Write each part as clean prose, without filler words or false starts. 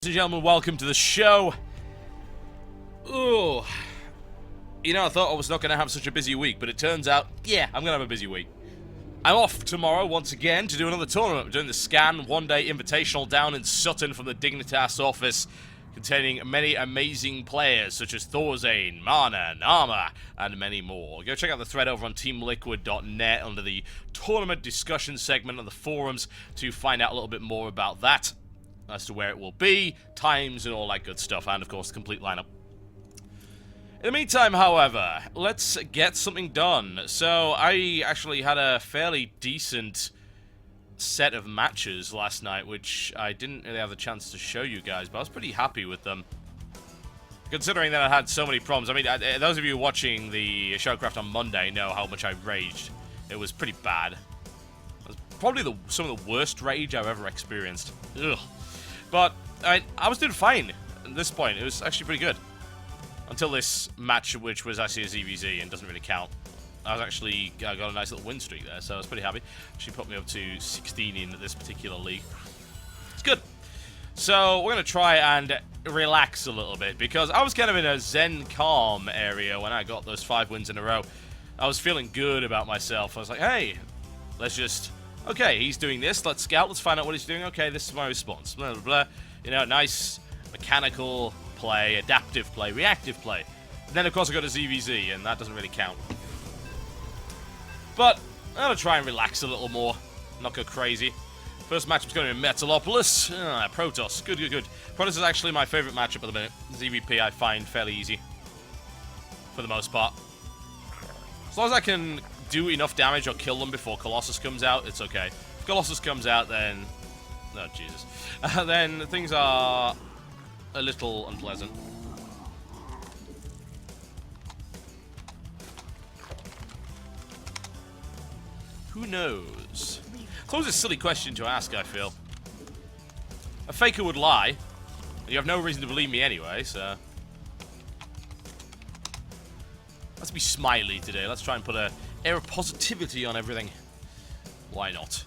Ladies and gentlemen, welcome to the show. Ooh. You know, I thought I was not going to have such a busy week, but it turns out, yeah, I'm going to have a busy week. I'm off tomorrow once again to do another tournament. I'm doing the Scan one-day invitational down in Sutton from the Dignitas office, containing many amazing players such as Thorzane, Mana, Nama, and many more. Go check out the thread over on teamliquid.net under the tournament discussion segment on the forums to find out a little bit more about that, as to where it will be, times, and all that good stuff, and of course the complete lineup. In the meantime, however, let's get something done. So, I actually had a fairly decent set of matches last night, which I didn't really have the chance to show you guys, but I was pretty happy with them. Considering that I had so many problems. I mean, those of you watching the Showcraft on Monday know how much I raged. It was pretty bad. It was probably some of the worst rage I've ever experienced. Ugh. But I was doing fine at this point. It was actually pretty good. Until this match, which was actually a ZVZ and doesn't really count. I got a nice little win streak there, so I was pretty happy. She put me up to 16 in this particular league. It's good. So we're going to try and relax a little bit, because I was kind of in a zen calm area when I got those 5 wins in a row. I was feeling good about myself. I was like, hey, let's just... Okay, he's doing this. Let's scout. Let's find out what he's doing. Okay, this is my response. Blah, blah, blah. You know, nice mechanical play, adaptive play, reactive play. And then, of course, I got a ZVZ, and that doesn't really count. But I'm going to try and relax a little more. Not go crazy. First matchup's going to be Metalopolis. Protoss. Good, good, good. Protoss is actually my favorite matchup at the minute. ZVP I find fairly easy. For the most part. As long as I can do enough damage or kill them before Colossus comes out, it's okay. If Colossus comes out, then... Oh, Jesus. Then things are a little unpleasant. Who knows? It's always a silly question to ask, I feel. A faker would lie. You have no reason to believe me anyway, so... Let's be smiley today. Let's try and put a air of positivity on everything. Why not?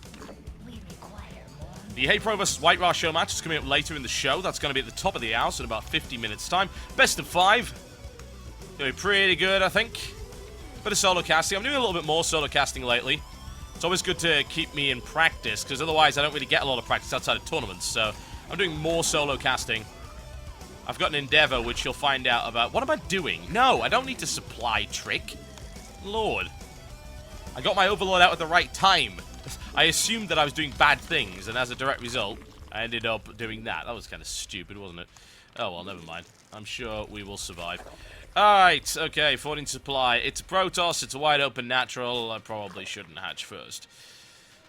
The Hey Pro vs White Ra show match is coming up later in the show. That's going to be at the top of the hour, so in about 50 minutes' time. Best of 5. Going to be pretty good, I think. Bit of solo casting. I'm doing a little bit more solo casting lately. It's always good to keep me in practice, because otherwise I don't really get a lot of practice outside of tournaments. So I'm doing more solo casting. I've got an endeavor, which you'll find out about. What am I doing? No, I don't need to supply trick. Lord. I got my overlord out at the right time. I assumed that I was doing bad things, and as a direct result, I ended up doing that. That was kind of stupid, wasn't it? Oh, well, never mind. I'm sure we will survive. Alright, okay, 14 supply. It's a Protoss, it's a wide open natural. I probably shouldn't hatch first.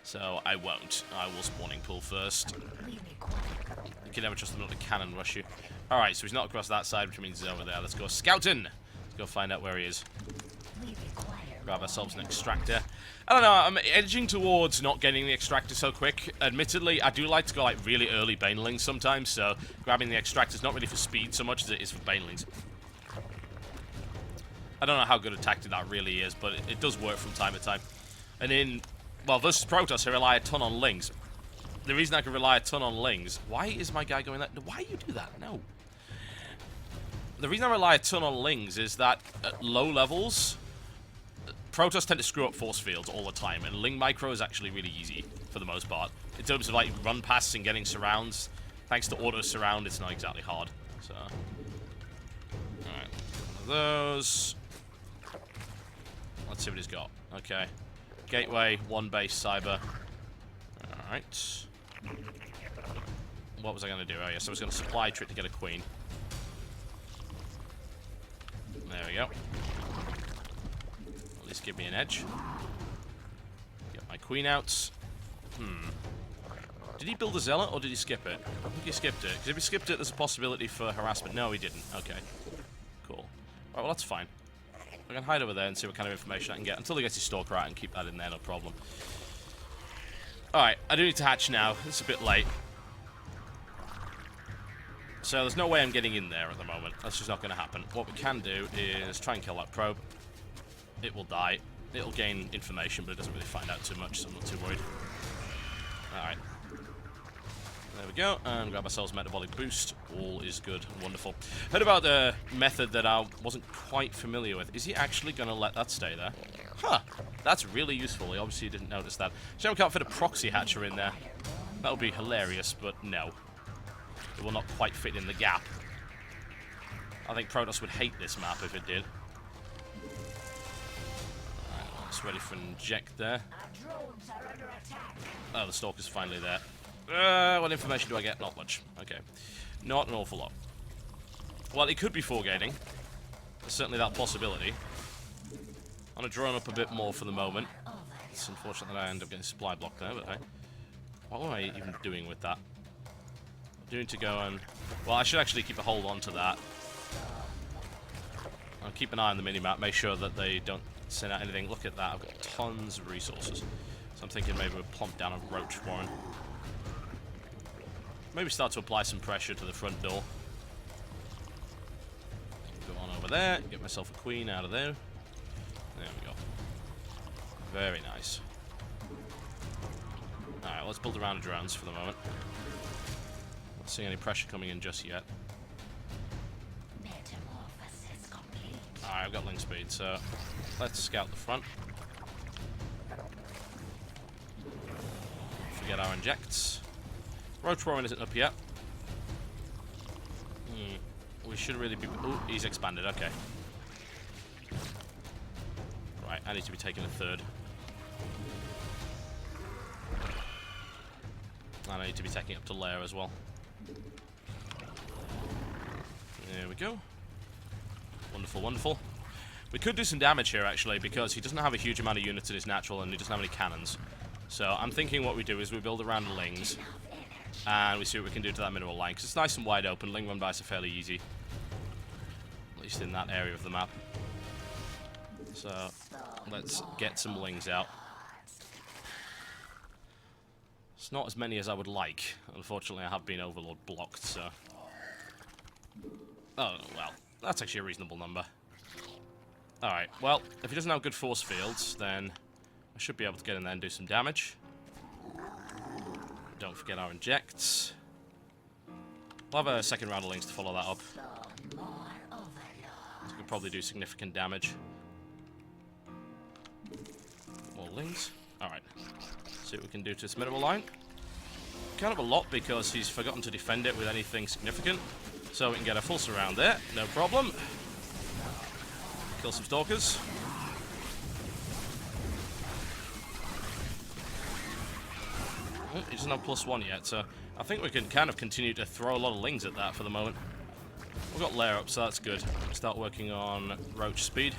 So, I won't. I will spawning pool first. You can never trust them not to cannon rush you. Alright, so he's not across that side, which means he's over there. Let's go scouting! Let's go find out where he is. Grab ourselves an extractor. I don't know, I'm edging towards not getting the extractor so quick. Admittedly, I do like to go like really early banelings sometimes, so grabbing the extractor is not really for speed so much as it is for banelings. I don't know how good a tactic that really is, but it does work from time to time. And in, well, versus Protoss, I rely a ton on lings. The reason I can rely a ton on lings... Why is my guy going that... Why you do that? No. The reason I rely a ton on lings is that at low levels... Protoss tend to screw up force fields all the time, and Ling Micro is actually really easy, for the most part. In terms of, like, run passes and getting surrounds, thanks to auto-surround, it's not exactly hard. So, alright. One of those. Let's see what he's got. Okay. Gateway, 1 base, cyber. Alright. What was I going to do? Oh, yes, I was going to supply trick to get a queen. There we go. At least give me an edge. Get my queen out. Did he build a zealot, or did he skip it? I think he skipped it. Because if he skipped it, there's a possibility for harassment. No, he didn't. Okay. Cool. Alright, well, that's fine. I can hide over there and see what kind of information I can get. Until he gets his stalker out and keep that in there, no problem. Alright, I do need to hatch now. It's a bit late. So there's no way I'm getting in there at the moment. That's just not going to happen. What we can do is try and kill that probe. It will die. It'll gain information, but it doesn't really find out too much, so I'm not too worried. Alright. There we go, and grab ourselves metabolic boost. All is good and wonderful. Heard about the method that I wasn't quite familiar with. Is he actually going to let that stay there? Huh, that's really useful. He obviously didn't notice that. Shame we can't fit a proxy hatcher in there. That would be hilarious, but no. It will not quite fit in the gap. I think Protoss would hate this map if it did. Alright, it's ready for an inject there. Oh, the Stalker's finally there. What information do I get? Not much. Okay. Not an awful lot. Well, it could be foregating. There's certainly that possibility. I'm going to drone up a bit more for the moment. It's unfortunate that I end up getting supply blocked there, but hey. What am I even doing with that? I'm doing to go and... Well, I should actually keep a hold on to that. I'll keep an eye on the minimap, make sure that they don't send out anything. Look at that, I've got tons of resources. So I'm thinking maybe we'll plump down a roach warren. Maybe start to apply some pressure to the front door. Go on over there, get myself a queen out of there. There we go. Very nice. Alright, let's build around the drones for the moment. Not seeing any pressure coming in just yet. Alright, I've got link speed, so let's scout the front. Forget our injects. Roach Warren isn't up yet. We should really be... Oh, he's expanded, okay. Right, I need to be taking a third. And I need to be taking it up to layer as well. There we go. Wonderful, wonderful. We could do some damage here, actually, because he doesn't have a huge amount of units in his natural, and he doesn't have any cannons. So I'm thinking what we do is we build around the Lings, and we see what we can do to that mineral line, because it's nice and wide open. Ling run bys are fairly easy. At least in that area of the map. So let's get some Lings out. It's not as many as I would like. Unfortunately, I have been Overlord blocked, so... Oh, well. That's actually a reasonable number. Alright, well, if he doesn't have good force fields, then I should be able to get in there and do some damage. Don't forget our injects. We'll have a second round of Lings to follow that up. We could probably do significant damage. More Lings. Alright. See what we can do to this mineral line. Kind of a lot because he's forgotten to defend it with anything significant. So we can get a full surround there, no problem. Kill some Stalkers. Oh, he doesn't have +1 yet, so I think we can kind of continue to throw a lot of Lings at that for the moment. We've got layer up, so that's good. Start working on roach speed.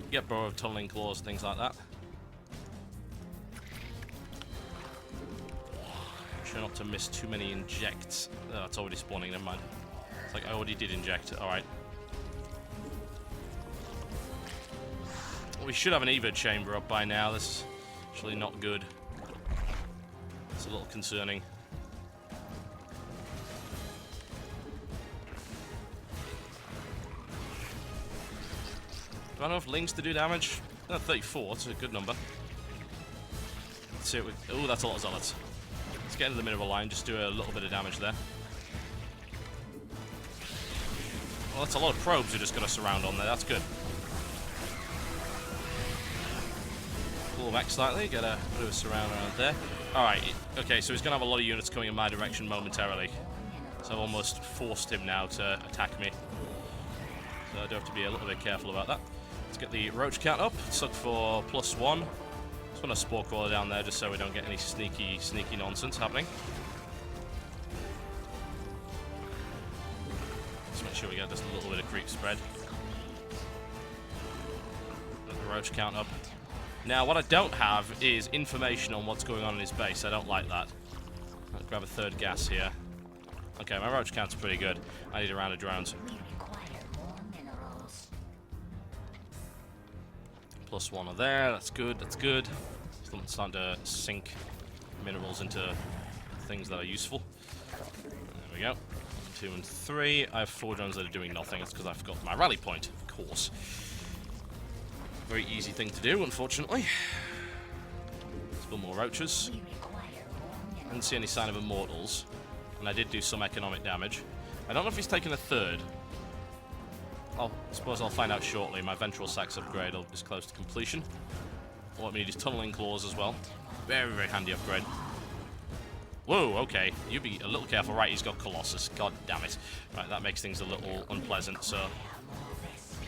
Get borrowed tunneling claws, things like that. Try not to miss too many injects. Oh, it's already spawning, never mind. It's like I already did inject it, alright. We should have an Evo chamber up by now. This is actually not good. It's a little concerning. Do I know if Lings to do damage? 34, it's a good number. Let's see what we... Oh, that's a lot of Zealots. Let's get into the mineral line, just do a little bit of damage there. Well, that's a lot of probes we're just going to surround on there, that's good. Pull back slightly, get a bit of a surround around there. Alright, okay, so he's going to have a lot of units coming in my direction momentarily. So I've almost forced him now to attack me. So I do have to be a little bit careful about that. Let's get the roach count up, let's look for +1. Just want to spore crawler down there just so we don't get any sneaky nonsense happening. Let's make sure we get just a little bit of creep spread. Get the roach count up. Now, what I don't have is information on what's going on in his base. I don't like that. I'll grab a third gas here. Okay, my roach count's pretty good. I need a round of drones. +1 are there, that's good, that's good. Still starting to sink minerals into things that are useful. There we go. 1, 2, and 3. I have 4 drones that are doing nothing. It's because I forgot my rally point, of course. Very easy thing to do, unfortunately. Let's build more roaches. Didn't see any sign of immortals. And I did do some economic damage. I don't know if he's taken a third. I suppose I'll find out shortly. My Ventral Sacs upgrade is close to completion. What we need is Tunneling Claws as well. Very, very handy upgrade. Whoa, okay. You be a little careful. Right, he's got Colossus. God damn it. Right, that makes things a little unpleasant, so...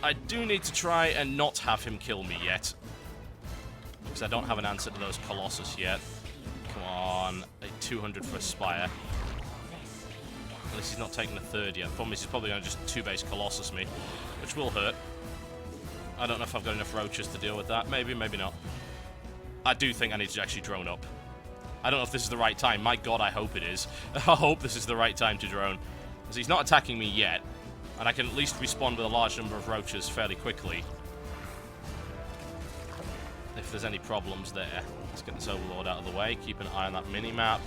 I do need to try and not have him kill me yet. Because I don't have an answer to those Colossus yet. Come on. A 200 for a Spire. At least he's not taking a third yet. The problem is he's probably going to just 2-base Colossus me, which will hurt. I don't know if I've got enough roaches to deal with that. Maybe, maybe not. I do think I need to actually drone up. I don't know if this is the right time. My god, I hope it is. I hope this is the right time to drone. Because he's not attacking me yet. And I can at least respond with a large number of roaches fairly quickly. If there's any problems there. Let's get this Overlord out of the way. Keep an eye on that mini-map.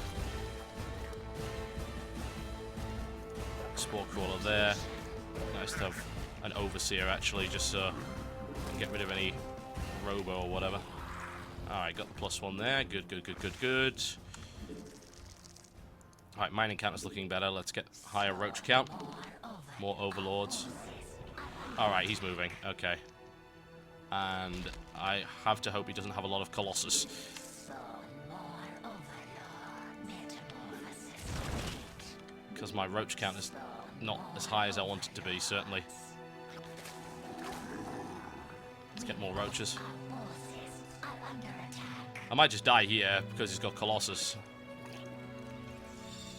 Spore Crawler there. Nice to have an Overseer, actually, just so I can get rid of any Robo or whatever. Alright, got the +1 there. Good, good, good, good, good. Alright, mining count is looking better. Let's get higher roach count. More Overlords. Alright, he's moving. Okay. And I have to hope he doesn't have a lot of Colossus. Because my roach count is not as high as I want it to be, certainly. Let's get more roaches. I might just die here because he's got Colossus.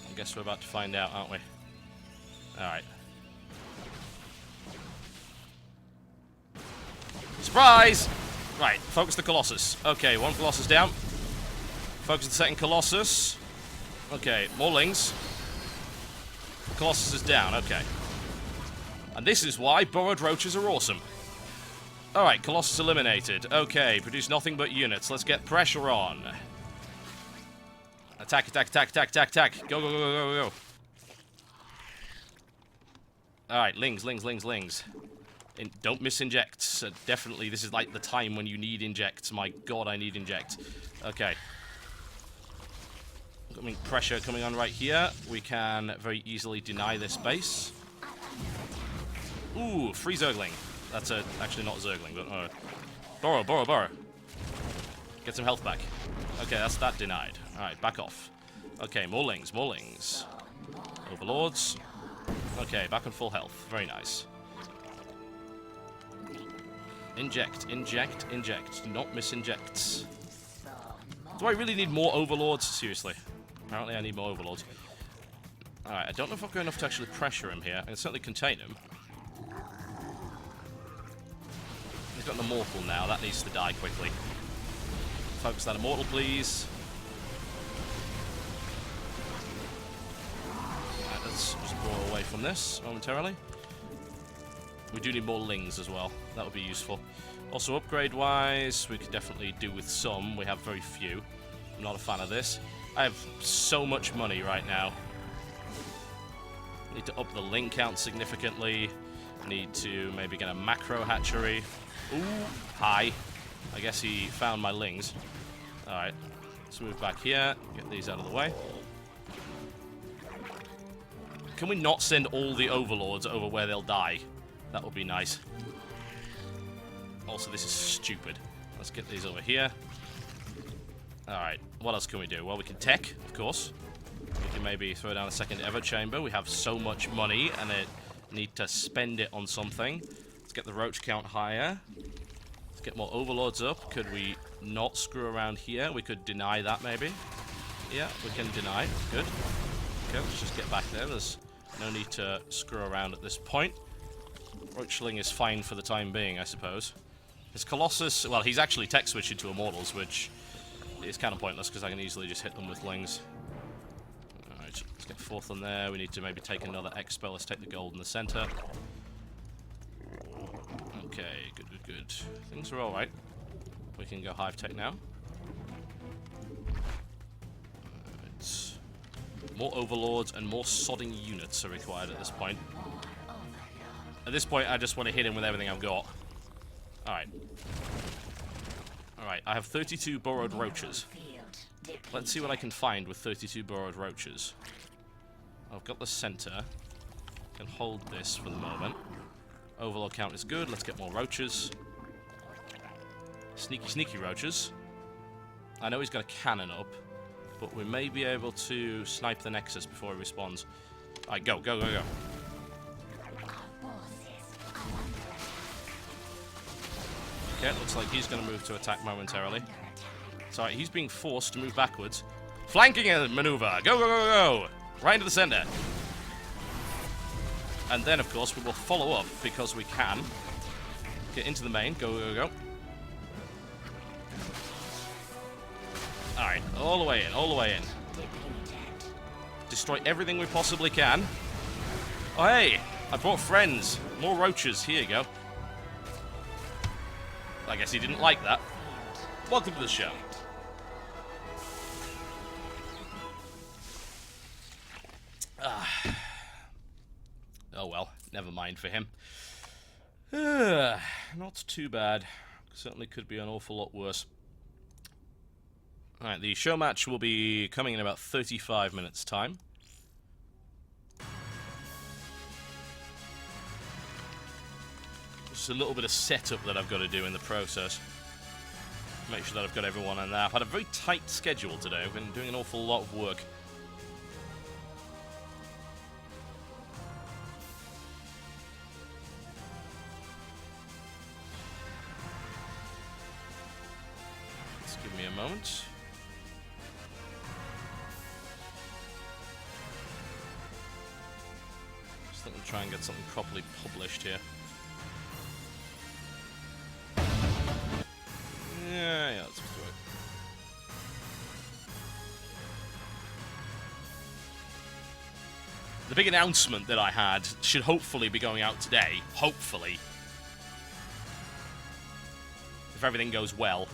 I guess we're about to find out, aren't we? Alright. Surprise! Right, focus the Colossus. Okay, one Colossus down. Focus the second Colossus. Okay, more Lings. Colossus is down, okay. And this is why burrowed roaches are awesome. Alright, Colossus eliminated. Okay, produce nothing but units. Let's get pressure on. Attack, attack, attack, attack, attack, attack. Go, go, go, go, go, go. Alright, Lings, Lings, Lings, Lings. Don't miss injects. Definitely, this is like the time when you need injects. My god, I need inject. Okay. Pressure coming on right here. We can very easily deny this base. Ooh, free Zergling. That's actually not Zergling, but borrow, borrow, borrow. Get some health back. Okay, that's that denied. Alright, back off. Okay, more Lings, more Lings. Overlords. Okay, back on full health. Very nice. Inject, inject, inject. Do not miss injects. Do I really need more Overlords? Seriously. Apparently I need more Overlords. Alright, I don't know if I've got enough to actually pressure him here. I can certainly contain him. He's got an Immortal now. That needs to die quickly. Focus that Immortal, please. Alright, let's just draw away from this momentarily. We do need more Lings as well. That would be useful. Also, upgrade-wise, we could definitely do with some. We have very few. I'm not a fan of this. I have so much money right now. Need to up the Ling count significantly. Need to maybe get a macro hatchery. Ooh, hi. I guess he found my Lings. Alright, let's move back here. Get these out of the way. Can we not send all the Overlords over where they'll die? That would be nice. Also, this is stupid. Let's get these over here. Alright, what else can we do? Well, we can tech, of course. We can maybe throw down a second Evo Chamber. We have so much money, and I need to spend it on something. Let's get the roach count higher. Let's get more Overlords up. Could we not screw around here? We could deny that, maybe. Yeah, we can deny. Good. Okay, let's just get back there. There's no need to screw around at this point. Roachling is fine for the time being, I suppose. His Colossus, well, he's actually tech switched into Immortals, which is kind of pointless because I can easily just hit them with Lings. Alright, let's get fourth on there. We need to maybe take another X-Spell. Let's take the gold in the center. Okay, good, good, good. Things are alright. We can go Hive Tech now. Alright. More Overlords and more sodding units are required at this point. At this point, I just want to hit him with everything I've got. Alright. Alright, I have 32 burrowed roaches. Let's see what I can find with 32 burrowed roaches. I've got the center. Can hold this for the moment. Overload count is good. Let's get more roaches. Sneaky, sneaky roaches. I know he's got a cannon up, but we may be able to snipe the Nexus before he respawns. Alright, go, go, go, go. Okay, looks like he's going to move to attack momentarily. Sorry, he's being forced to move backwards. Flanking maneuver! Go, go, go, go! Right into the center. And then, of course, we will follow up because we can. Get into the main. Go, go, go. Alright, all the way in, all the way in. Destroy everything we possibly can. Oh, hey! I brought friends. More roaches. Here you go. I guess he didn't like that. Welcome to the show. Oh well, never mind for him. Not too bad. Certainly could be an awful lot worse. Alright, the show match will be coming in about 35 minutes' time. Just a little bit of setup that I've got to do in the process. Make sure that I've got everyone on there. I've had a very tight schedule today. I've been doing an awful lot of work. Just give me a moment. Just think we'll try and get something properly published here. Yeah, let's do it. The big announcement that I had should hopefully be going out today. Hopefully. If everything goes well.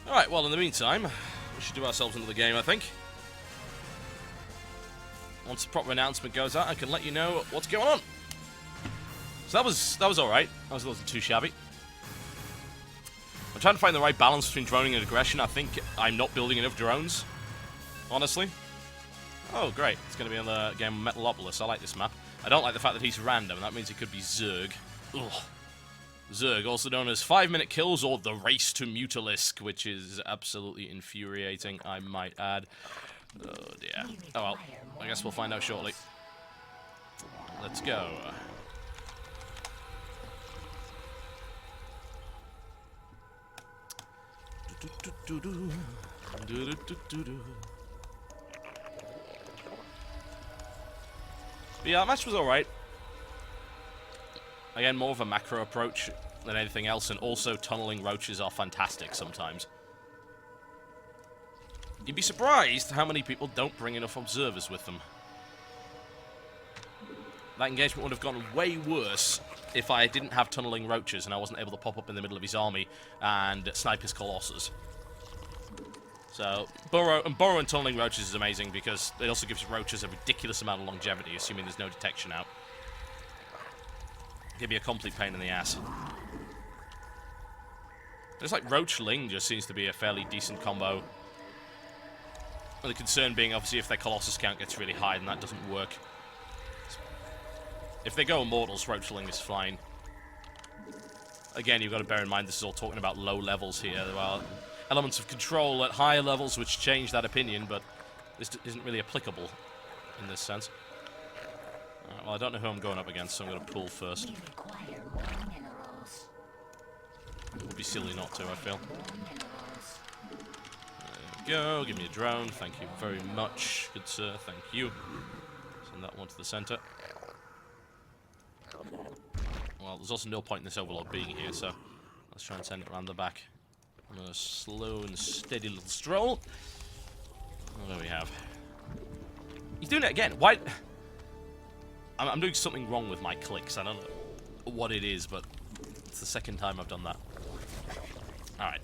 Alright, well, in the meantime, we should do ourselves another game, I think. Once the proper announcement goes out, I can let you know what's going on. So that was alright. That was a little too shabby. I'm trying to find the right balance between droning and aggression. I think I'm not building enough drones, honestly. Oh, great. It's going to be another game of Metalopolis. I like this map. I don't like the fact that he's random. That means it could be Zerg. Ugh. Zerg, also known as 5-minute kills or the race to Mutalisk, which is absolutely infuriating, I might add. Oh dear. Oh well, I guess we'll find out shortly. Let's go. But yeah, that match was alright. Again, more of a macro approach than anything else, and also tunneling roaches are fantastic sometimes. You'd be surprised how many people don't bring enough observers with them. That engagement would have gone way worse if I didn't have tunneling roaches and I wasn't able to pop up in the middle of his army and snipe his colossus. So, burrow and tunneling roaches is amazing because it also gives roaches a ridiculous amount of longevity, assuming there's no detection out. It'd be a complete pain in the ass. Just like Roachling just seems to be a fairly decent combo. And the concern being, obviously, if their Colossus count gets really high, then that doesn't work. If they go Immortals, Roachling is fine. Again, you've got to bear in mind this is all talking about low levels here. There are elements of control at higher levels which change that opinion, but this isn't really applicable in this sense. Alright, well, I don't know who I'm going up against, so I'm going to pull first. It would be silly not to, I feel. There we go, give me a drone, thank you very much, good sir, thank you. Send that one to the center. Well, there's also no point in this overload being here, so let's try and send it around the back. On a slow and steady little stroll. Oh, there we have. He's doing it again, why? I'm doing something wrong with my clicks. I don't know what it is, but it's the second time I've done that. Alright.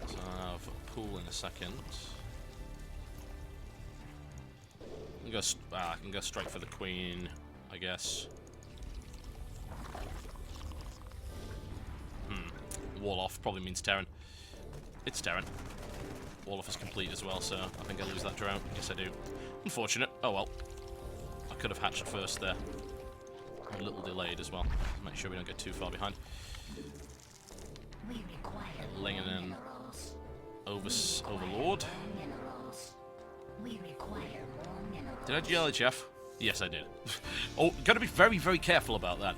So I've cool in a second. I can go straight for the queen, I guess. Wall off probably means Terran. It's Terran. Wall off is complete as well, so I think I lose that drone. Yes, I do. Unfortunate. Oh well. I could have hatched first there. A little delayed as well. Make sure we don't get too far behind. Laying in Overlord. Did I GLHF? Yes, I did. Oh, gotta be very, very careful about that.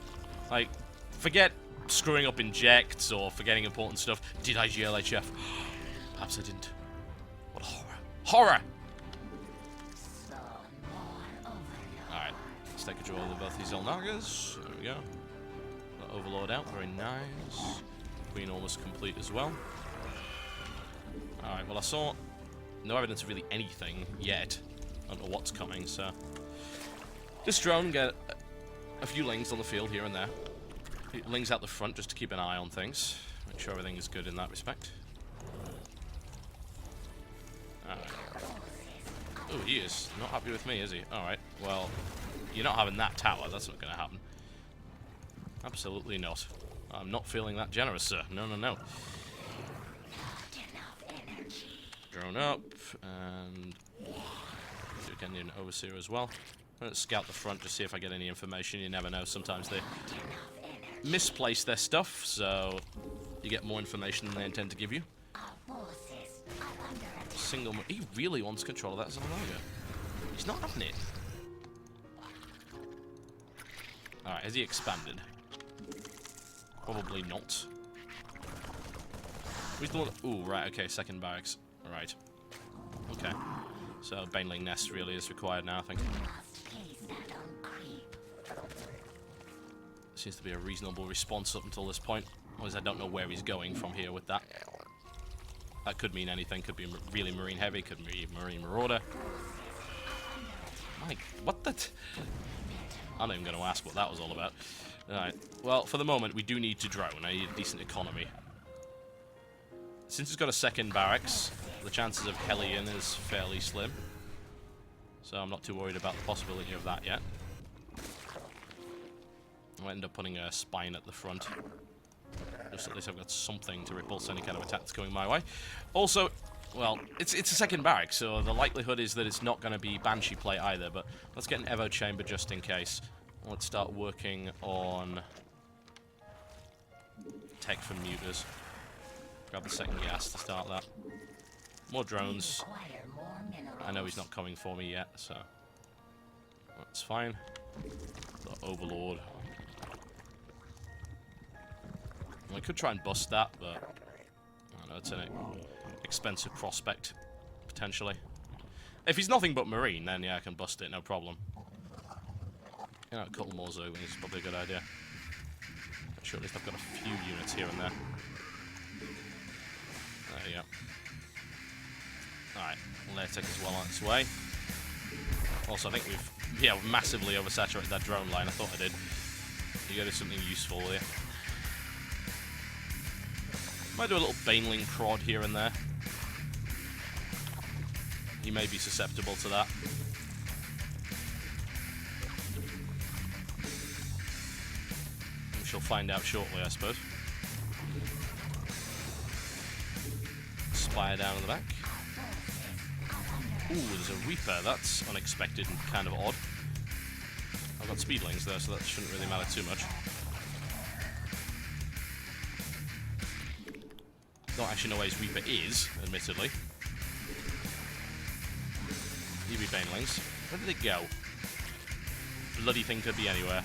Like, forget screwing up injects or forgetting important stuff. Did I GLHF? Perhaps I didn't. What a horror. Horror! Alright, let's take control of both these Elnagas. There we go. Got Overlord out, very nice. Queen almost complete as well. Alright, well I saw no evidence of really anything yet. I don't know what's coming, so... This drone get a few lings on the field here and there. Lings out the front just to keep an eye on things. Make sure everything is good in that respect. Alright. Oh, he is not happy with me, is he? Alright, well, you're not having that tower. That's not going to happen. Absolutely not. I'm not feeling that generous, sir. No, no, no. Drone up, and again an overseer as well. Let's scout the front to see if I get any information. You never know. Sometimes they misplace their stuff, so you get more information than they intend to give you. Single. He really wants control of that Zalaga. He's not having it. All right, has he expanded? Probably not. Who's the one? Ooh, right. Okay, second barracks. Right. Okay. So Baneling Nest really is required now, I think. Seems to be a reasonable response up until this point. Otherwise, I don't know where he's going from here with that. That could mean anything. Could be really Marine Heavy. Could be Marine Marauder. Mike, what the... I'm not even going to ask what that was all about. Alright. Well, for the moment, we do need to drone. I need a decent economy. Since it's got a second barracks, the chances of Hellion is fairly slim. So I'm not too worried about the possibility of that yet. I might end up putting a spine at the front. Just at least I've got something to repulse any kind of attack that's going my way. Also, well, it's a second barracks, so the likelihood is that it's not going to be Banshee play either, but let's get an Evo Chamber just in case. Let's start working on tech for muters. Grab the second gas to start that. More drones. I know he's not coming for me yet, so that's fine. The Overlord. Well, I could try and bust that, but I don't know, it's an expensive prospect, potentially. If he's nothing but Marine, then yeah, I can bust it, no problem. You know, a couple more Zerglings is probably a good idea. I'm sure at least I've got a few units here and there. There you go. Alright, Latex is well on its way. Also, I think we've massively oversaturated that drone line. I thought I did. You gotta do something useful here. Might do a little Baneling prod here and there. He may be susceptible to that. We shall find out shortly, I suppose. Spire down in the back. Ooh, there's a Reaper. That's unexpected and kind of odd. I've got Speedlings though, so that shouldn't really matter too much. Don't actually know where his Reaper is, admittedly. EV Banelings. Where did it go? Bloody thing could be anywhere.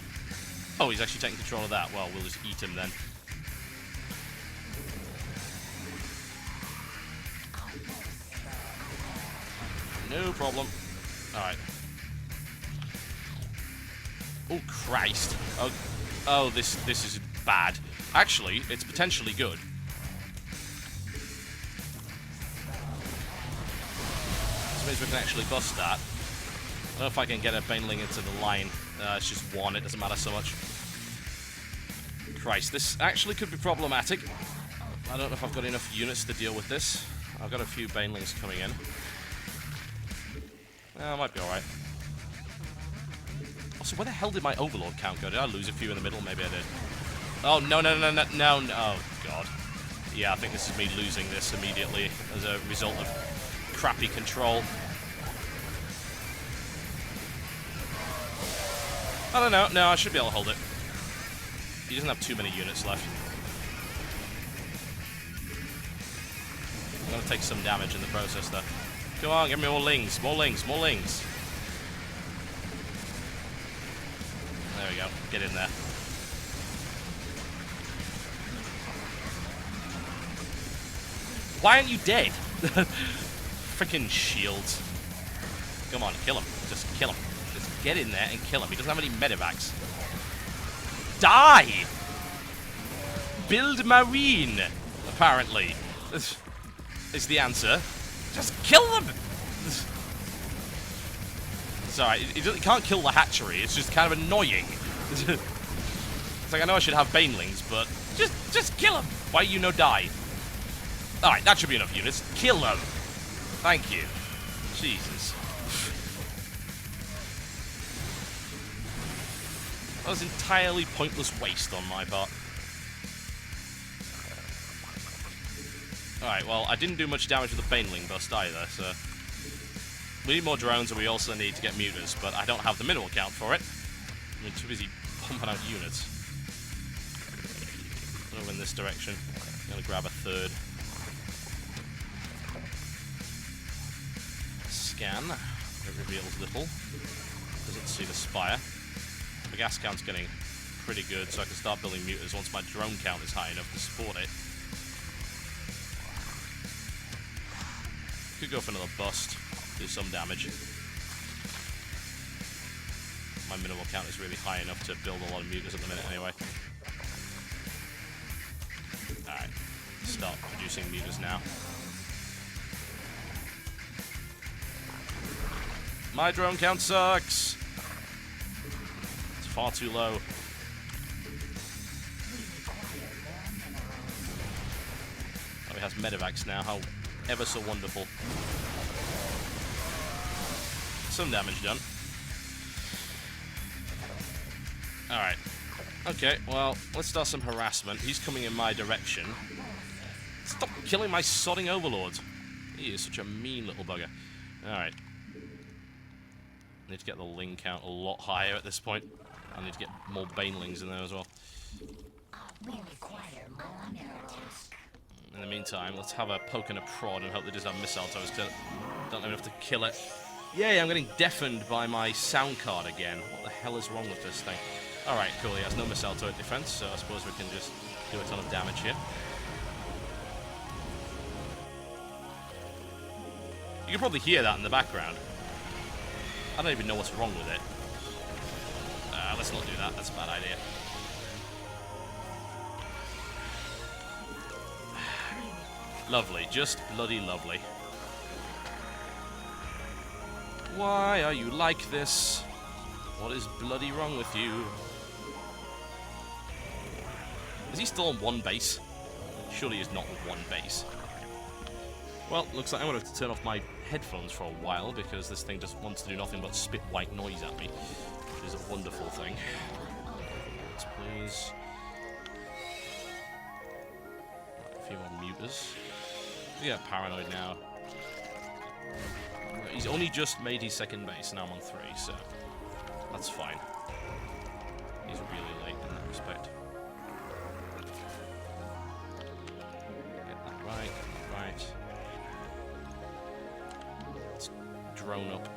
Oh, he's actually taking control of that. Well, we'll just eat him then. No problem. Alright. Oh, Christ. Oh, this is bad. Actually, it's potentially good. So means we can actually bust that. I don't know if I can get a Baneling into the line. It's just one, it doesn't matter so much. Christ, this actually could be problematic. I don't know if I've got enough units to deal with this. I've got a few banelings coming in. I might be alright. Also, where the hell did my overlord count go? Did I lose a few in the middle? Maybe I did. Oh, no. Oh, God. Yeah, I think this is me losing this immediately as a result of crappy control. I don't know. No, I should be able to hold it. He doesn't have too many units left. I'm going to take some damage in the process, though. Come on, give me more lings. More lings. More lings. There we go. Get in there. Why aren't you dead? Freaking shields. Come on, kill him. Just kill him. Just get in there and kill him. He doesn't have any medevacs. Die! Build marine, apparently. Is the answer. Just kill them! It's alright. He can't kill the hatchery. It's just kind of annoying. It's like, I know I should have banelings, but just kill them. Why you no die? Alright, that should be enough units. Kill them. Thank you. Jesus. That was entirely pointless waste on my part. Alright, well, I didn't do much damage with the baneling bust either, so... We need more drones, and we also need to get muters, but I don't have the mineral count for it. I'm too busy pumping out units. I'm gonna go in this direction. I'm gonna grab a third. Scan. It reveals little. Doesn't see the spire. The gas count's getting pretty good, so I can start building muters once my drone count is high enough to support it. Could go for another bust, do some damage. My mineral count is really high enough to build a lot of muters at the minute anyway. Alright, start producing muters now. My drone count sucks! It's far too low. Oh, he has medevacs now, how ever so wonderful. Some damage done. Alright. Okay, well, let's start some harassment. He's coming in my direction. Stop killing my sodding overlords. He is such a mean little bugger. Alright. I need to get the ling count a lot higher at this point. I need to get more banelings in there as well. In the meantime, let's have a poke and a prod and hope they just have missile toes, because I don't have enough to kill it. Yay, I'm getting deafened by my sound card again. What the hell is wrong with this thing? Alright, cool, he has no missile turret defense, so I suppose we can just do a ton of damage here. You can probably hear that in the background. I don't even know what's wrong with it. Let's not do that, that's a bad idea. Lovely, just bloody lovely. Why are you like this? What is bloody wrong with you? Is he still on one base? Surely he's not on one base. Well, looks like I'm going to have to turn off my headphones for a while because this thing just wants to do nothing but spit white noise at me, which is a wonderful thing. Let's please. A few more muters. Yeah, paranoid now. He's only just made his second base, and I'm on 3, so that's fine. He's really late in that respect. Get that right, get that right. Let's drone up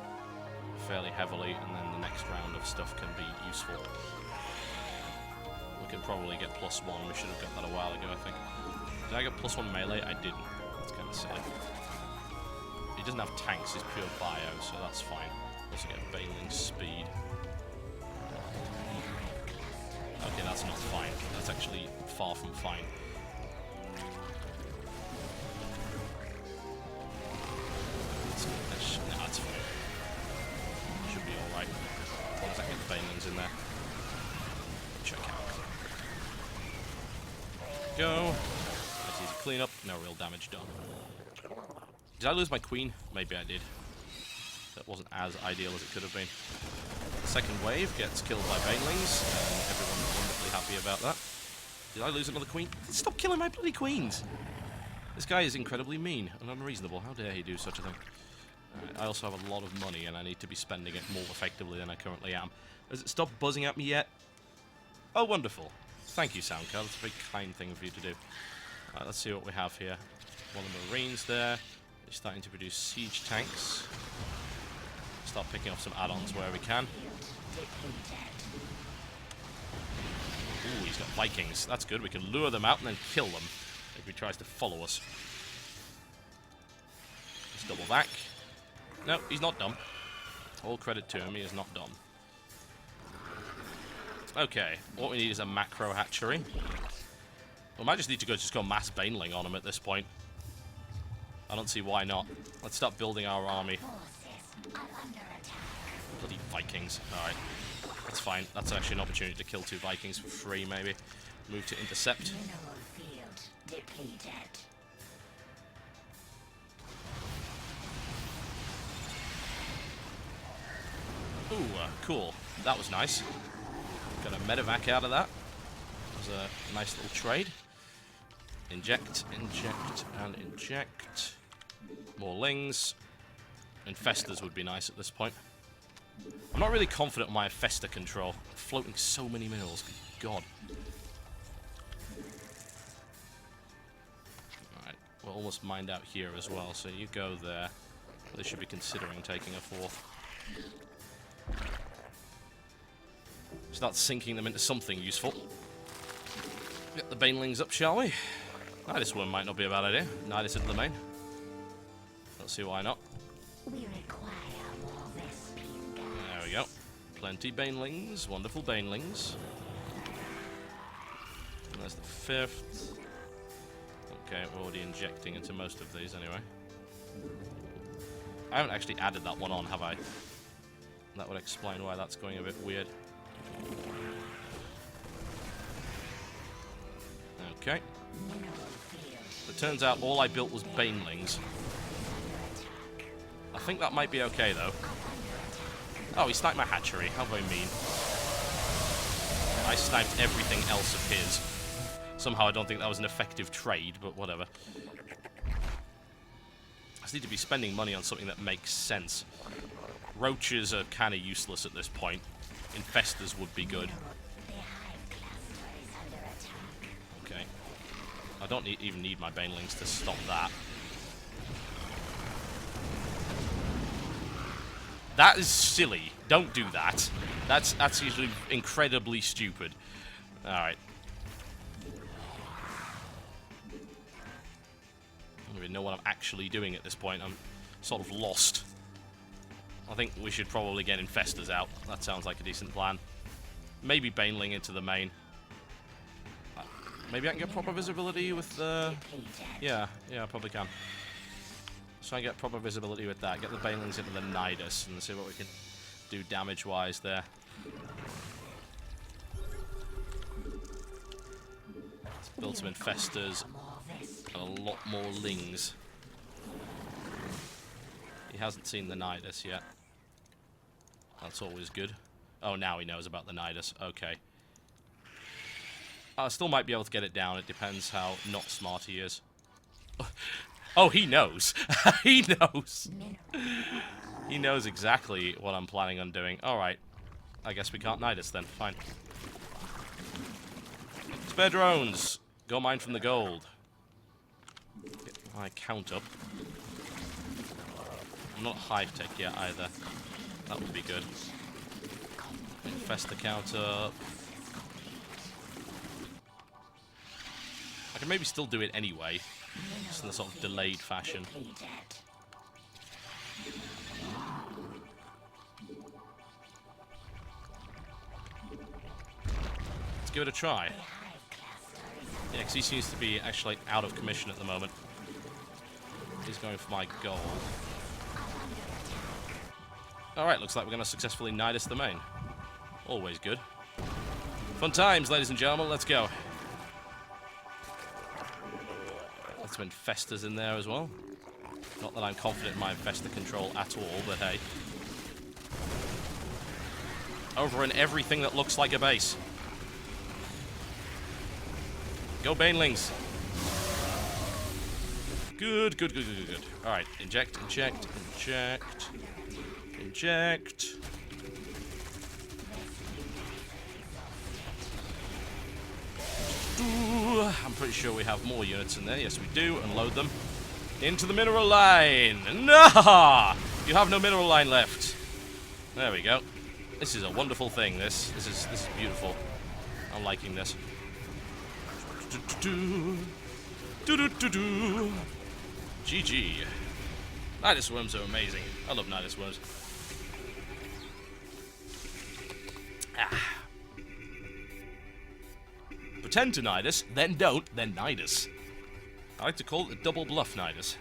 fairly heavily, and then the next round of stuff can be useful. We can probably get +1. We should have got that a while ago, I think. Did I get +1 melee? I didn't. That's kind of silly. He doesn't have tanks, he's pure bio, so that's fine. Also get baneling speed. Okay, that's not fine. That's actually far from fine. No, that's fine. Should be alright. As long as I get the banelings in there. Check out. Go. That's easy cleanup, no real damage done. Did I lose my queen? Maybe I did. That wasn't as ideal as it could have been. The second wave gets killed by banelings, and everyone's wonderfully happy about that. Did I lose another queen? Stop killing my bloody queens! This guy is incredibly mean and unreasonable. How dare he do such a thing? I also have a lot of money, and I need to be spending it more effectively than I currently am. Has it stopped buzzing at me yet? Oh, wonderful. Thank you, Soundcard. That's a very kind thing for you to do. Alright, let's see what we have here. One of the Marines there. They're starting to produce siege tanks. Start picking off some add-ons where we can. Ooh, he's got Vikings. That's good. We can lure them out and then kill them if he tries to follow us. Let's double back. No, he's not dumb. All credit to him, he is not dumb. Okay, what we need is a macro hatchery. We might just need to go mass baneling on him at this point. I don't see why not. Let's start building our army. Bloody Vikings. Alright. That's fine. That's actually an opportunity to kill 2 Vikings for free, maybe. Move to intercept. Ooh, cool. That was nice. Got a medevac out of that. That was a nice little trade. Inject, inject, and inject. More lings. Infestors would be nice at this point. I'm not really confident on my infestor control. I'm floating so many minerals. Good God. Alright, we're almost mined out here as well, so you go there. They should be considering taking a 4th. Start sinking them into something useful. Get the banelings up, shall we? Nidus one might not be a bad idea. Nidus into the main. Let's see why not. We require more Vespian gas. There we go. Plenty banelings. Wonderful banelings. And there's the 5th. Okay, we're already injecting into most of these anyway. I haven't actually added that one on, have I? That would explain why that's going a bit weird. Okay. It turns out all I built was banelings. I think that might be okay, though. Oh, he sniped my hatchery. How very mean. I sniped everything else of his. Somehow I don't think that was an effective trade, but whatever. I just need to be spending money on something that makes sense. Roaches are kind of useless at this point. Infestors would be good. Okay. I don't even need my banelings to stop that. That is silly. Don't do that. That's usually incredibly stupid. Alright. I don't even know what I'm actually doing at this point. I'm sort of lost. I think we should probably get infestors out. That sounds like a decent plan. Maybe baneling into the main. Maybe I can get proper visibility with the... Yeah, I probably can. So I get proper visibility with that. Get the banelings into the Nidus and see what we can do damage-wise there. Let's build some infestors and a lot more lings. He hasn't seen the Nidus yet. That's always good. Oh, now he knows about the Nidus. Okay. I still might be able to get it down. It depends how not smart he is. Oh, he knows. He knows. He knows exactly what I'm planning on doing. Alright. I guess we can't Nidus then. Fine. Spare drones. Go mine from the gold. Get my count up. I'm not hive-tech yet either. That would be good. Infest the count up. I can maybe still do it anyway. Just in a sort of delayed fashion. Let's give it a try. Yeah, because he seems to be actually out of commission at the moment. He's going for my gold. Alright, looks like we're going to successfully Nidus the main. Always good. Fun times, ladies and gentlemen. Let's go. Get some infestors in there as well. Not that I'm confident in my infestor control at all, but hey. Over in everything that looks like a base. Go Banelings. Good, good, good, good, good, good. Alright, inject, inject, inject. Inject. I'm pretty sure we have more units in there. Yes, we do. Unload them. Into the mineral line. Nah! You have no mineral line left. There we go. This is a wonderful thing, this. This is beautiful. I'm liking this. GG. Nidus worms are amazing. I love Nidus worms. Ah. Pretend to Nidus, then don't, then Nidus. I like to call it the double bluff Nidus.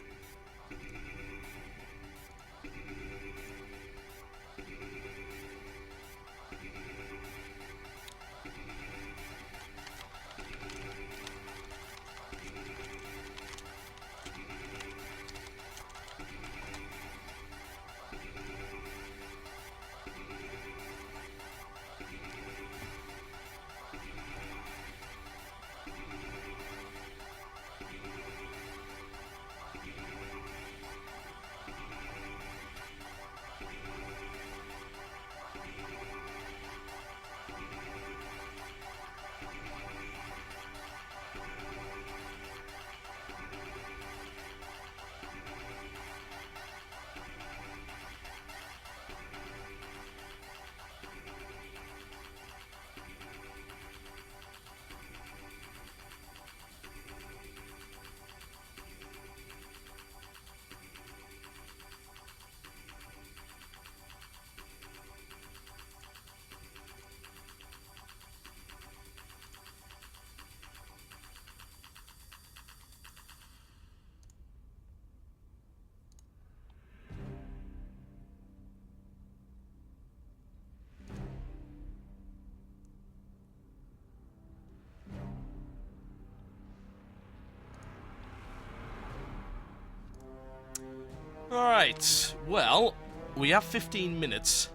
Alright, well, we have 15 minutes,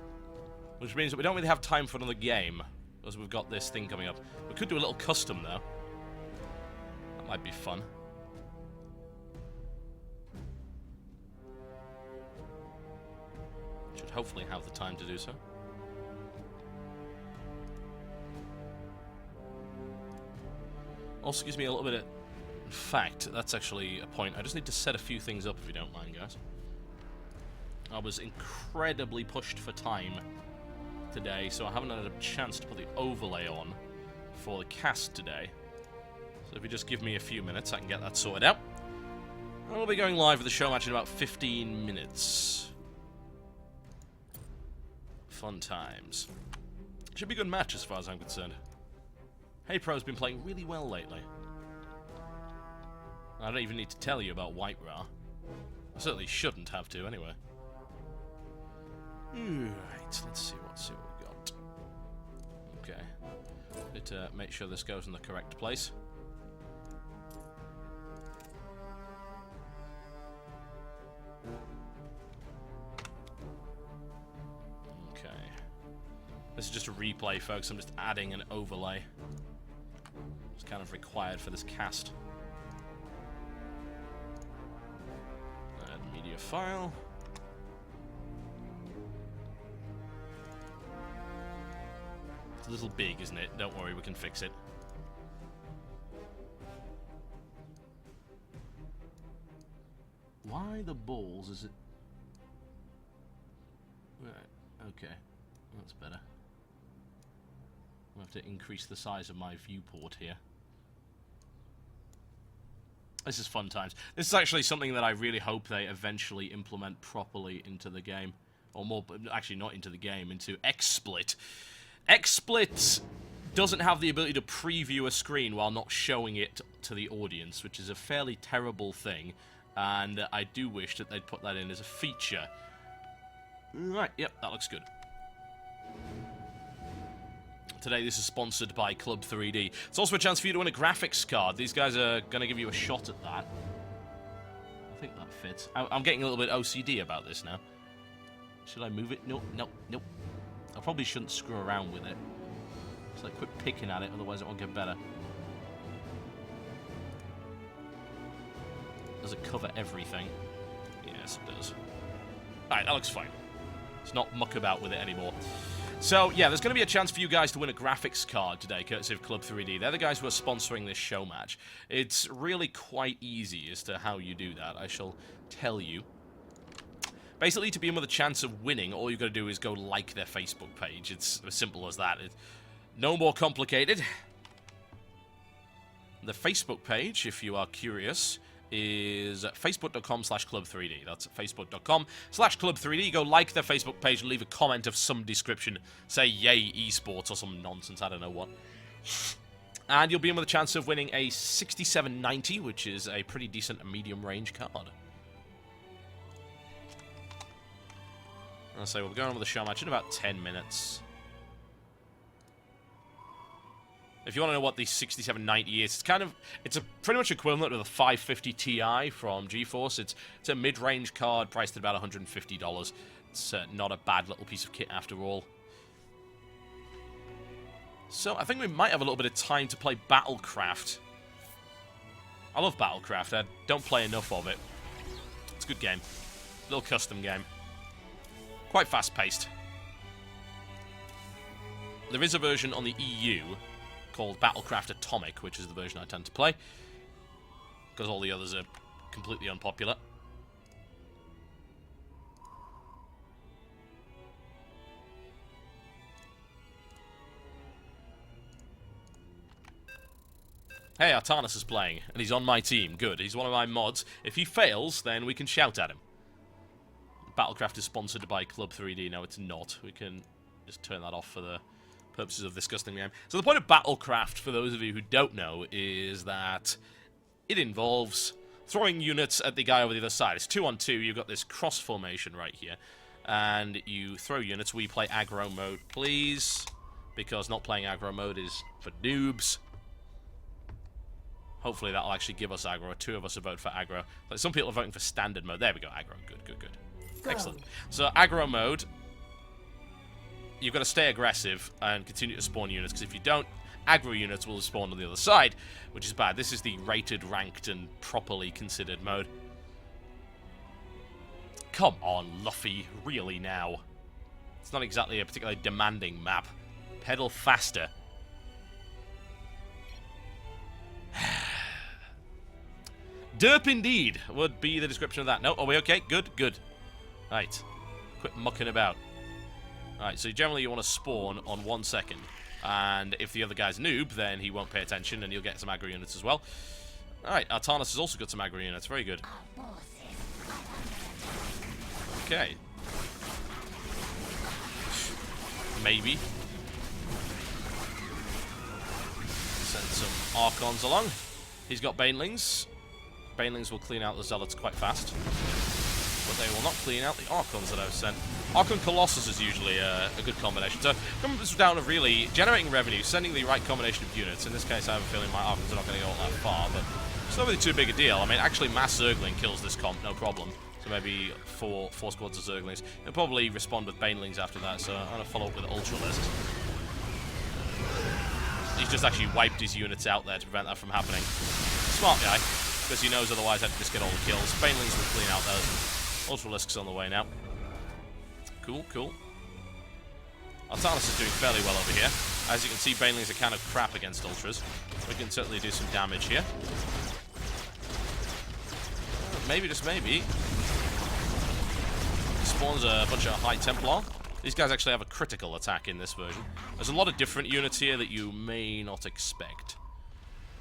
which means that we don't really have time for another game, because we've got this thing coming up. We could do a little custom, though. That might be fun. Should hopefully have the time to do so. Also gives me a little bit of... In fact, that's actually a point. I just need to set a few things up, if you don't mind, guys. I was incredibly pushed for time today, so I haven't had a chance to put the overlay on for the cast today. So if you just give me a few minutes, I can get that sorted out. And we'll be going live with the show match in about 15 minutes. Fun times. Should be a good match as far as I'm concerned. Hey Pro's been playing really well lately. I don't even need to tell you about White Ra. I certainly shouldn't have to, anyway. Right, let's see what we got. Okay. Need to make sure this goes in the correct place. Okay. This is just a replay, folks. I'm just adding an overlay. It's kind of required for this cast. Add media file. It's a little big, isn't it? Don't worry, we can fix it. Why the balls is it... Right, okay. That's better. I'll have to increase the size of my viewport here. This is fun times. This is actually something that I really hope they eventually implement properly into the game. Or more, actually not into the game, into XSplit. XSplit doesn't have the ability to preview a screen while not showing it to the audience, which is a fairly terrible thing, and I do wish that they'd put that in as a feature. Right, yep, that looks good. Today this is sponsored by Club 3D. It's also a chance for you to win a graphics card. These guys are going to give you a shot at that. I think that fits. I'm getting a little bit OCD about this now. Should I move it? Nope, nope, nope. I probably shouldn't screw around with it. Just like quit picking at it, otherwise it won't get better. Does it cover everything? Yes, it does. Alright, that looks fine. Let's not muck about with it anymore. So, yeah, there's going to be a chance for you guys to win a graphics card today, courtesy of Club 3D. They're the guys who are sponsoring this show match. It's really quite easy as to how you do that. I shall tell you. Basically, to be in with a chance of winning, all you've got to do is go like their Facebook page. It's as simple as that. It's no more complicated. The Facebook page, if you are curious, is facebook.com/club3d. That's facebook.com/club3d. Go like their Facebook page and leave a comment of some description. Say, yay, esports, or some nonsense, I don't know what. And you'll be in with a chance of winning a 6790, which is a pretty decent medium-range card. I'll say we'll be going on with the show match in about 10 minutes. If you want to know what the 6790 is, it's pretty much equivalent to the 550 Ti from GeForce. It's a mid-range card priced at about $150. It's not a bad little piece of kit after all. So I think we might have a little bit of time to play Battlecraft. I love Battlecraft. I don't play enough of it. It's a good game. Little custom game. Quite fast-paced. There is a version on the EU called Battlecraft Atomic, which is the version I tend to play, because all the others are completely unpopular. Hey, Artanis is playing, and he's on my team. Good, he's one of my mods. If he fails, then we can shout at him. Battlecraft is sponsored by Club 3D. No, it's not. We can just turn that off for the purposes of discussing the game. So the point of Battlecraft, for those of you who don't know, is that it involves throwing units at the guy over the other side. It's 2-on-2. You've got this cross formation right here, and you throw units. We play aggro mode, please, because not playing aggro mode is for noobs. Hopefully that'll actually give us aggro. Two of us are voting for aggro. Like, some people are voting for standard mode. There we go, aggro. Good, good, good. Excellent. So aggro mode, you've got to stay aggressive and continue to spawn units, because if you don't, aggro units will spawn on the other side, which is bad. This is the rated, ranked, and properly considered mode. Come on, Luffy. Really now? It's not exactly a particularly demanding map. Pedal faster. Derp indeed would be the description of that. No, are we okay? Good, good. Right. Quit mucking about. Alright, so generally you want to spawn on 1 second. And if the other guy's a noob, then he won't pay attention and you'll get some aggro units as well. Alright, Artanis has also got some aggro units. Very good. Okay. Maybe. Send some Archons along. He's got Banelings. Banelings will clean out the Zealots quite fast. But they will not clean out the Archons that I've sent. Archon Colossus is usually a good combination. So, comes down to really generating revenue, sending the right combination of units. In this case, I have a feeling my Archons are not going to go all that far, but it's not really too big a deal. I mean, actually, Mass Zergling kills this comp, no problem. So maybe four squads of Zerglings. He'll probably respond with Banelings after that, so I'm going to follow up with Ultralisk. He's just actually wiped his units out there to prevent that from happening. Smart guy, because he knows otherwise I'd just get all the kills. Banelings will clean out those. Ultralisk's on the way now. Cool, cool. Artanis is doing fairly well over here. As you can see, Banelings are kind of crap against Ultras. We can certainly do some damage here. Maybe, just maybe, spawns a bunch of High Templar. These guys actually have a critical attack in this version. There's a lot of different units here that you may not expect.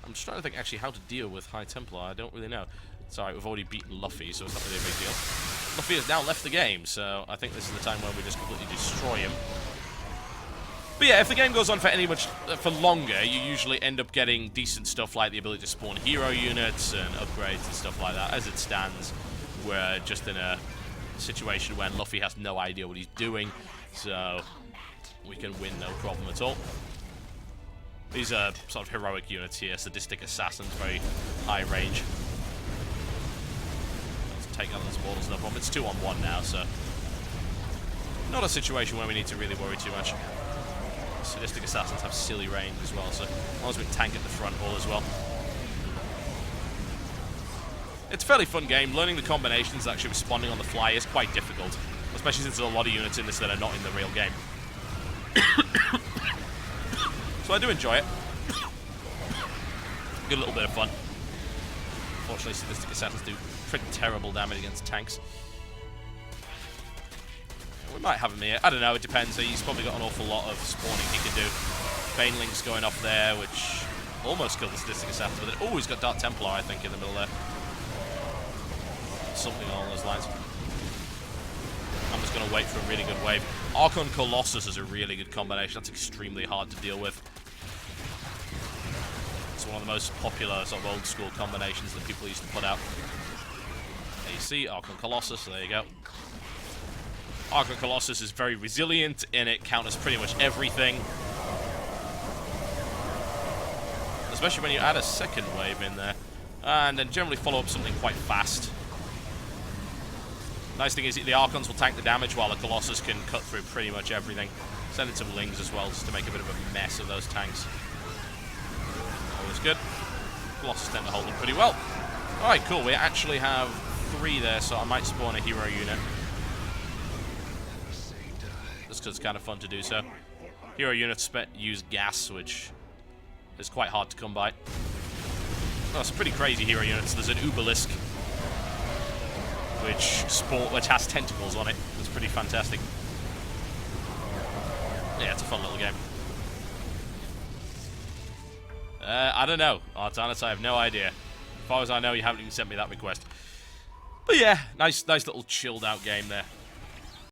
I'm just trying to think actually how to deal with High Templar. I don't really know. It's alright, we've already beaten Luffy, so it's not really a big deal. Luffy has now left the game, so I think this is the time where we just completely destroy him. But yeah, if the game goes on for longer, you usually end up getting decent stuff like the ability to spawn hero units and upgrades and stuff like that. As it stands, we're just in a situation where Luffy has no idea what he's doing, so we can win no problem at all. These are sort of heroic units here, sadistic assassins, very high range. take out those mortals, no problem. It's 2-on-1 now, so not a situation where we need to really worry too much. Sadistic Assassins have silly range as well, so as long as we tank at the front all as well. It's a fairly fun game. Learning the combinations, actually responding on the fly, is quite difficult, especially since there's a lot of units in this that are not in the real game. So I do enjoy it. Get a little bit of fun. Unfortunately, Sadistic Assassins do pretty terrible damage against tanks. We might have him here. I don't know, it depends. He's probably got an awful lot of spawning he can do. Baneling's going off there, which almost killed the Sadistic Assassin with it. Oh, he's got Dark Templar, I think, in the middle there. Something along those lines. I'm just going to wait for a really good wave. Archon Colossus is a really good combination. That's extremely hard to deal with. It's one of the most popular sort of old school combinations that people used to put out. There you see, Archon Colossus, there you go. Archon Colossus is very resilient, and it counters pretty much everything. Especially when you add a second wave in there. And then generally follow up something quite fast. Nice thing is the Archons will tank the damage while the Colossus can cut through pretty much everything. Send in some Lings as well, just to make a bit of a mess of those tanks. Always good. Colossus tend to hold them pretty well. Alright, cool. We actually have 3 there, so I might spawn a hero unit. Just because it's kind of fun to do so. Hero units use gas, which is quite hard to come by. Oh, some pretty crazy hero units. There's an Obelisk, which has tentacles on it. It's pretty fantastic. Yeah, it's a fun little game. I don't know, Artanis, I have no idea. As far as I know, you haven't even sent me that request. But yeah, nice little chilled out game there.